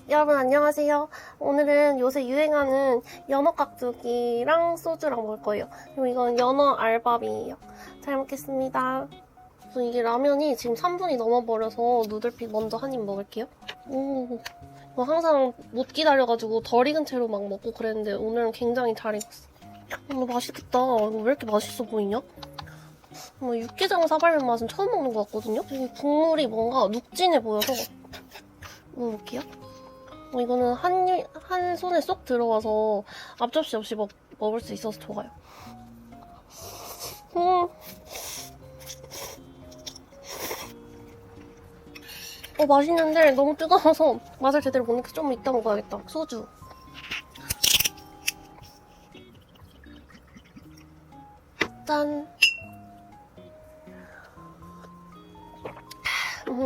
여러분 안녕하세요. 오늘은 요새 유행하는 연어 깍두기랑 소주랑 먹을 거예요. 그리고 이건 연어 알밥이에요. 잘 먹겠습니다. 그래서 이게 라면이 지금 3분이 넘어버려서 누들픽 먼저 한 입 먹을게요. 이거 항상 못 기다려가지고 덜 익은 채로 막 먹고 그랬는데 오늘은 굉장히 잘 익었어. 맛있겠다. 이거 왜 이렇게 맛있어 보이냐? 육개장 사발면 맛은 처음 먹는 것 같거든요? 여기 국물이 뭔가 눅진해 보여서 먹어볼게요. 이거는 한 손에 쏙 들어가서 앞접시 없이 먹을 수 있어서 좋아요. 맛있는데 너무 뜨거워서 맛을 제대로 못 느껴서 좀 이따 먹어야겠다. 소주. 짠.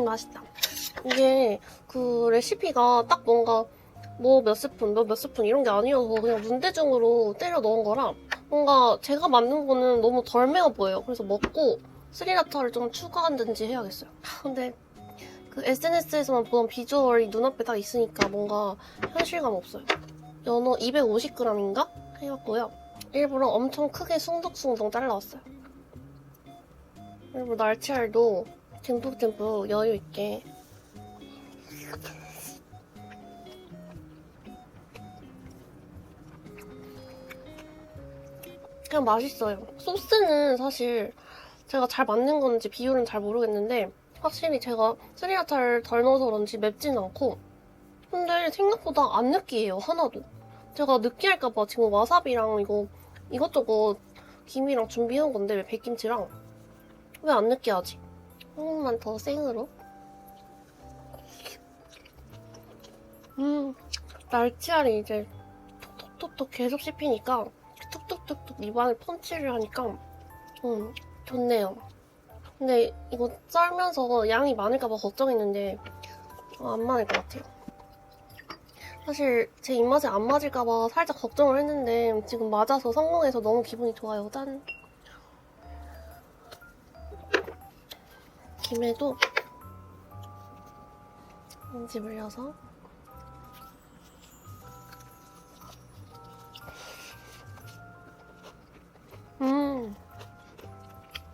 맛있다. 이게 그 레시피가 딱 뭔가 뭐 몇 스푼, 몇 스푼 이런 게 아니어서 그냥 눈대중으로 때려 넣은 거라 뭔가 제가 만든 거는 너무 덜 매워 보여요. 그래서 먹고 스리라차를 좀 추가한든지 해야겠어요. 근데 그 SNS에서만 보던 비주얼이 눈앞에 딱 있으니까 뭔가 현실감 없어요. 연어 250g인가? 해갖고요. 일부러 엄청 크게 숭덕숭덕 잘라왔어요. 그리고 날치알도 듬뿍듬뿍 여유있게. 그냥 맛있어요. 소스는 사실 제가 잘 맞는 건지 비율은 잘 모르겠는데 확실히 제가 스리라차를 덜 넣어서 그런지 맵진 않고 근데 생각보다 안 느끼해요, 하나도. 제가 느끼할까봐 지금 와사비랑 이것저것 김이랑 준비해온 건데 백김치랑 왜 안 느끼하지? 한 번만 더 생으로. 날치알이 이제 톡톡톡톡 계속 씹히니까 툭툭툭툭 입안을 펀치를 하니까 좋네요. 근데 이거 썰면서 양이 많을까봐 걱정했는데 안 많을 것 같아요. 사실 제 입맛에 안 맞을까봐 살짝 걱정을 했는데 지금 맞아서 성공해서 너무 기분이 좋아요. 짠! 김에도 인지 물려서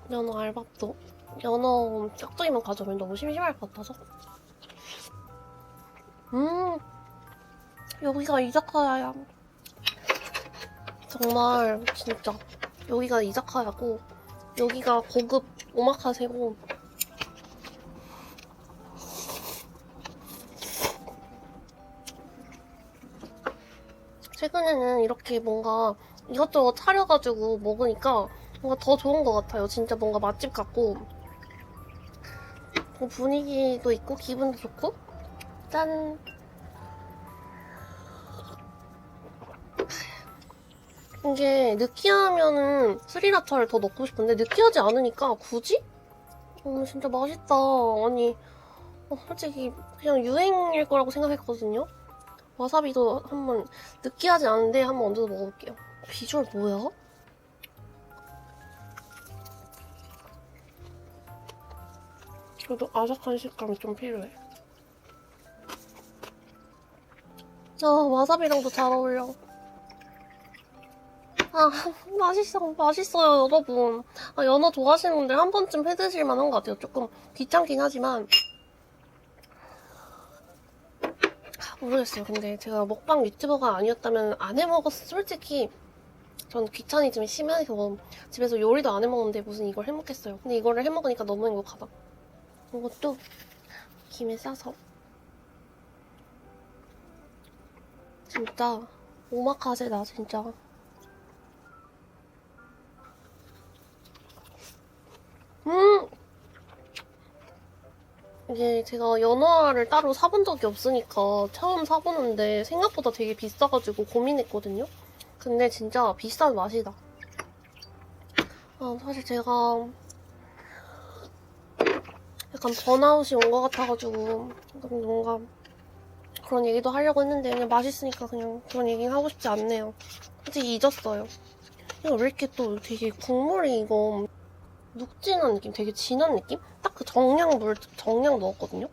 연어 알밥도 연어 깍두기만 가져오면 너무 심심할 것 같아서 여기가 이자카야야. 정말 진짜 여기가 이자카야고 여기가 고급 오마카세고 최근에는 이렇게 뭔가 이것저것 차려가지고 먹으니까 뭔가 더 좋은 것 같아요. 진짜 뭔가 맛집 같고 분위기도 있고 기분도 좋고 짠! 이게 느끼하면은 스리라차를 더 넣고 싶은데 느끼하지 않으니까 굳이? 진짜 맛있다. 아니 솔직히 그냥 유행일 거라고 생각했거든요. 와사비도 한번 느끼하지 않은데 한번 얹어서 먹어볼게요. 비주얼 뭐야? 그래도 아삭한 식감이 좀 필요해. 와사비랑도 잘 어울려. 맛있어요, 여러분. 연어 좋아하시는 분들 한 번쯤 해드실 만한 것 같아요. 조금 귀찮긴 하지만. 모르겠어요. 근데 제가 먹방 유튜버가 아니었다면 안 해먹었어. 솔직히 전 귀차니즘이 심해서 집에서 요리도 안 해먹는데 무슨 이걸 해먹겠어요. 근데 이거를 해먹으니까 너무 행복하다. 이것도 김에 싸서 진짜 오마카세다 진짜. 이게 제가 연어알을 따로 사본 적이 없으니까 처음 사보는데 생각보다 되게 비싸가지고 고민했거든요. 근데 진짜 비싼 맛이다. 사실 제가 약간 번아웃이 온 것 같아가지고 뭔가 그런 얘기도 하려고 했는데 그냥 맛있으니까 그냥 그런 얘기는 하고 싶지 않네요. 솔직히 잊었어요. 이거 왜 이렇게 또 되게 국물이 이거 눅진한 느낌? 되게 진한 느낌? 딱 그 정량 넣었거든요?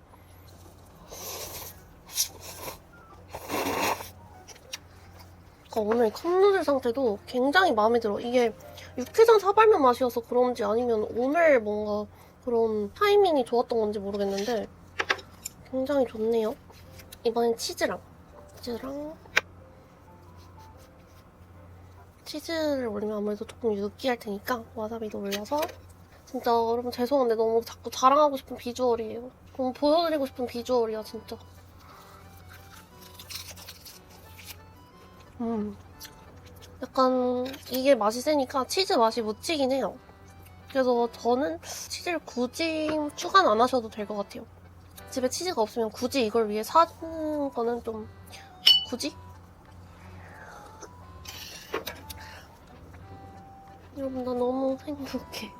오늘 컵누들 상태도 굉장히 마음에 들어. 이게 육회장 사발면 맛이어서 그런지 아니면 오늘 뭔가 그런 타이밍이 좋았던 건지 모르겠는데 굉장히 좋네요. 이번엔 치즈랑 치즈를 올리면 아무래도 조금 느끼할 테니까 와사비도 올려서 진짜 여러분 죄송한데 너무 자꾸 자랑하고 싶은 비주얼이에요. 너무 보여드리고 싶은 비주얼이야 진짜. 약간 이게 맛이 세니까 치즈 맛이 묻히긴 해요. 그래서 저는 치즈를 굳이 추가는 안 하셔도 될 것 같아요. 집에 치즈가 없으면 굳이 이걸 위해 사는 거는 좀 굳이? 여러분 나 너무 행복해.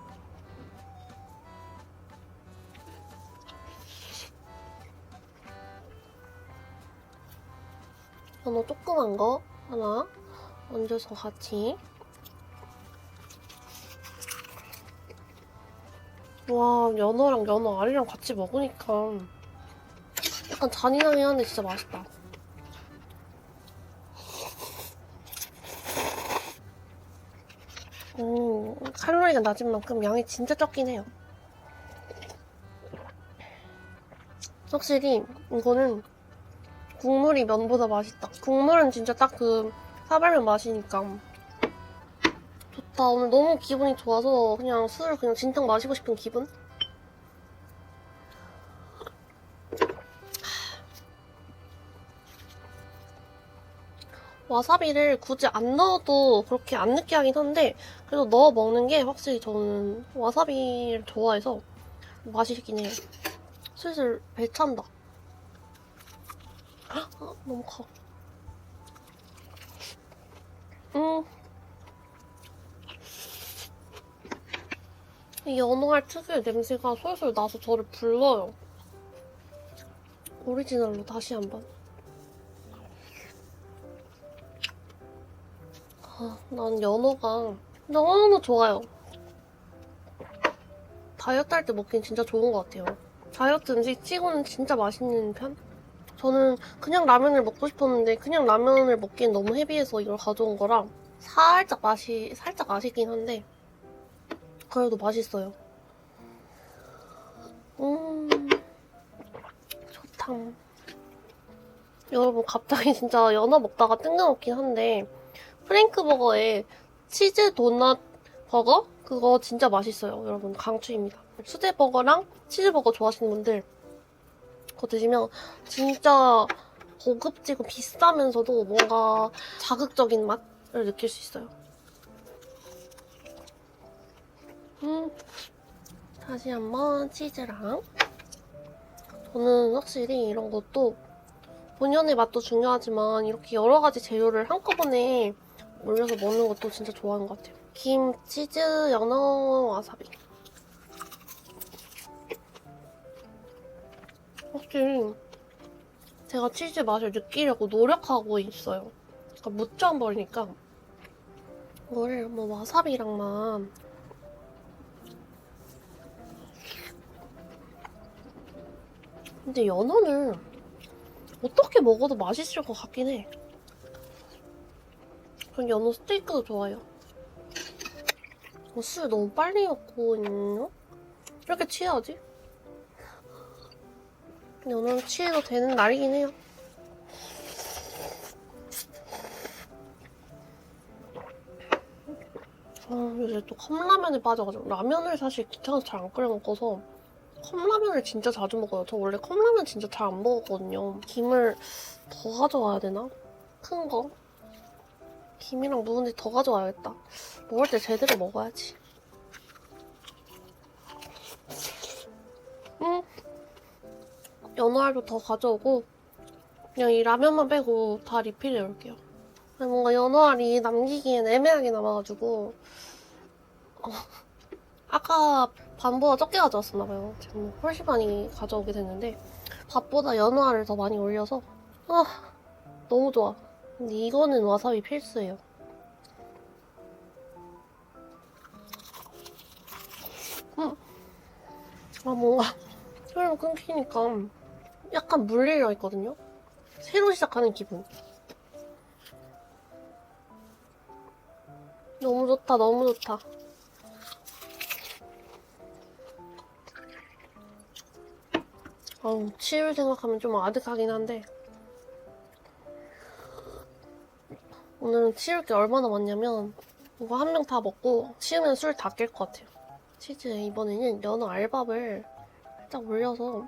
연어 조그만 거 하나 얹어서 같이. 와, 연어랑 연어 알이랑 같이 먹으니까 약간 잔인하긴 한데 진짜 맛있다. 칼로리가 낮은 만큼 양이 진짜 적긴 해요. 확실히 이거는 국물이 면보다 맛있다. 국물은 진짜 딱 그 사발면 맛이니까 좋다. 오늘 너무 기분이 좋아서 그냥 술을 그냥 진탕 마시고 싶은 기분? 와사비를 굳이 안 넣어도 그렇게 안 느끼하긴 한데 그래도 넣어 먹는 게 확실히 저는 와사비를 좋아해서 맛있긴 해요. 슬슬 배 찬다. 너무 커. 이 연어알 특유의 냄새가 솔솔 나서 저를 불러요. 오리지널로 다시 한번. 난 연어가 너무 좋아요. 다이어트 할 때 먹긴 진짜 좋은 것 같아요. 다이어트 음식 치고는 진짜 맛있는 편? 저는 그냥 라면을 먹고 싶었는데 그냥 라면을 먹기엔 너무 헤비해서 이걸 가져온 거라 살짝 아쉽긴 한데 그래도 맛있어요. 좋다. 여러분 갑자기 진짜 연어 먹다가 뜬금없긴 한데 프랭크버거에 치즈 도넛 버거? 그거 진짜 맛있어요. 여러분 강추입니다. 수제버거랑 치즈버거 좋아하시는 분들 그거 드시면 진짜 고급지고 비싸면서도 뭔가 자극적인 맛을 느낄 수 있어요. 다시 한번 치즈랑. 저는 확실히 이런 것도 본연의 맛도 중요하지만 이렇게 여러 가지 재료를 한꺼번에 올려서 먹는 것도 진짜 좋아하는 것 같아요. 김, 치즈, 연어, 와사비. 확실히 제가 치즈 맛을 느끼려고 노력하고 있어요. 그러니까 묻혀버리니까 이거를 한번 와사비랑만. 근데 연어는 어떻게 먹어도 맛있을 것 같긴 해. 그럼 연어 스테이크도 좋아요. 술 너무 빨리 먹고 있나? 이렇게 취해야지. 근데 오늘은 취해도 되는 날이긴 해요. 요새 또 컵라면에 빠져가지고 라면을 사실 귀찮아서 잘 안 끓여 먹어서 컵라면을 진짜 자주 먹어요. 저 원래 컵라면 진짜 잘 안 먹었거든요. 김을 더 가져와야 되나? 큰 거? 김이랑 묵은지 더 가져와야겠다. 먹을 때 제대로 먹어야지. 연어알도 더 가져오고 그냥 이 라면만 빼고 다 리필해올게요. 뭔가 연어알이 남기기엔 애매하게 남아가지고 아까 반보다 적게 가져왔었나봐요. 지금 훨씬 많이 가져오게 됐는데 밥보다 연어알을 더 많이 올려서 너무 좋아. 근데 이거는 와사비 필수예요. 뭔가 혈로 끊기니까 약간 물리려 했거든요. 새로 시작하는 기분. 너무 좋다, 너무 좋다. 치울 생각하면 좀 아득하긴 한데 오늘은 치울 게 얼마나 많냐면 이거 한 명 다 먹고 치우면 술 다 깰 것 같아요. 치즈에 이번에는 연어 알밥을 살짝 올려서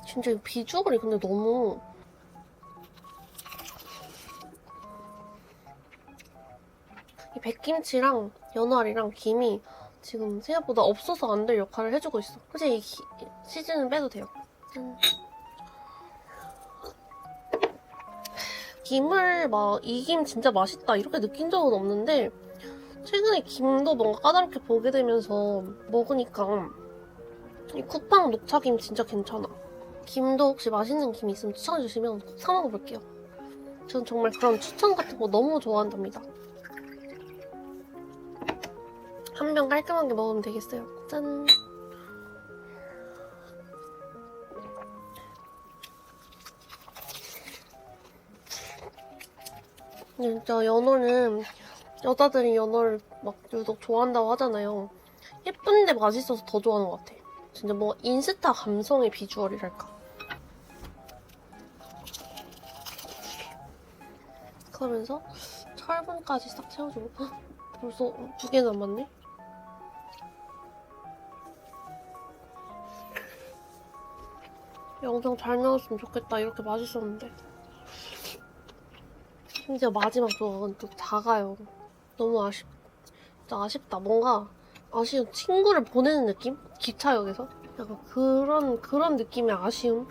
진짜 이 비주얼이 근데 너무 이 백김치랑 연어알이랑 김이 지금 생각보다 없어서 안 될 역할을 해주고 있어. 솔직히 이 치즈는 빼도 돼요. 김을 막 이 김 진짜 맛있다 이렇게 느낀 적은 없는데 최근에 김도 뭔가 까다롭게 보게 되면서 먹으니까 이 쿠팡 녹차김 진짜 괜찮아. 김도 혹시 맛있는 김 있으면 추천해주시면 꼭 사 먹어볼게요. 전 정말 그런 추천 같은 거 너무 좋아한답니다. 한 병 깔끔하게 먹으면 되겠어요. 짠! 진짜 연어는 여자들이 연어를 막 유독 좋아한다고 하잖아요. 예쁜데 맛있어서 더 좋아하는 것 같아. 진짜 뭐 인스타 감성의 비주얼이랄까. 그러면서 철분까지 싹 채워주고 헉, 벌써 2개 남았네? 영상 잘 나왔으면 좋겠다. 이렇게 맛있었는데. 심지어 마지막 조각은 또 작아요. 너무 진짜 아쉽다. 뭔가 아쉬운 친구를 보내는 느낌? 기차역에서? 약간 그런 느낌의 아쉬움?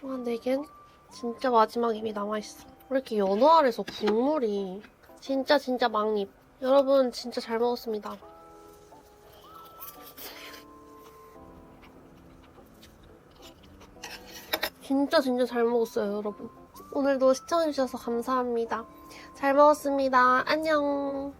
한 4개는 진짜 마지막 입이 남아있어. 왜 이렇게 연어알에서 국물이 진짜 막입. 여러분 진짜 잘 먹었습니다. 진짜 잘 먹었어요, 여러분. 오늘도 시청해주셔서 감사합니다. 잘 먹었습니다. 안녕.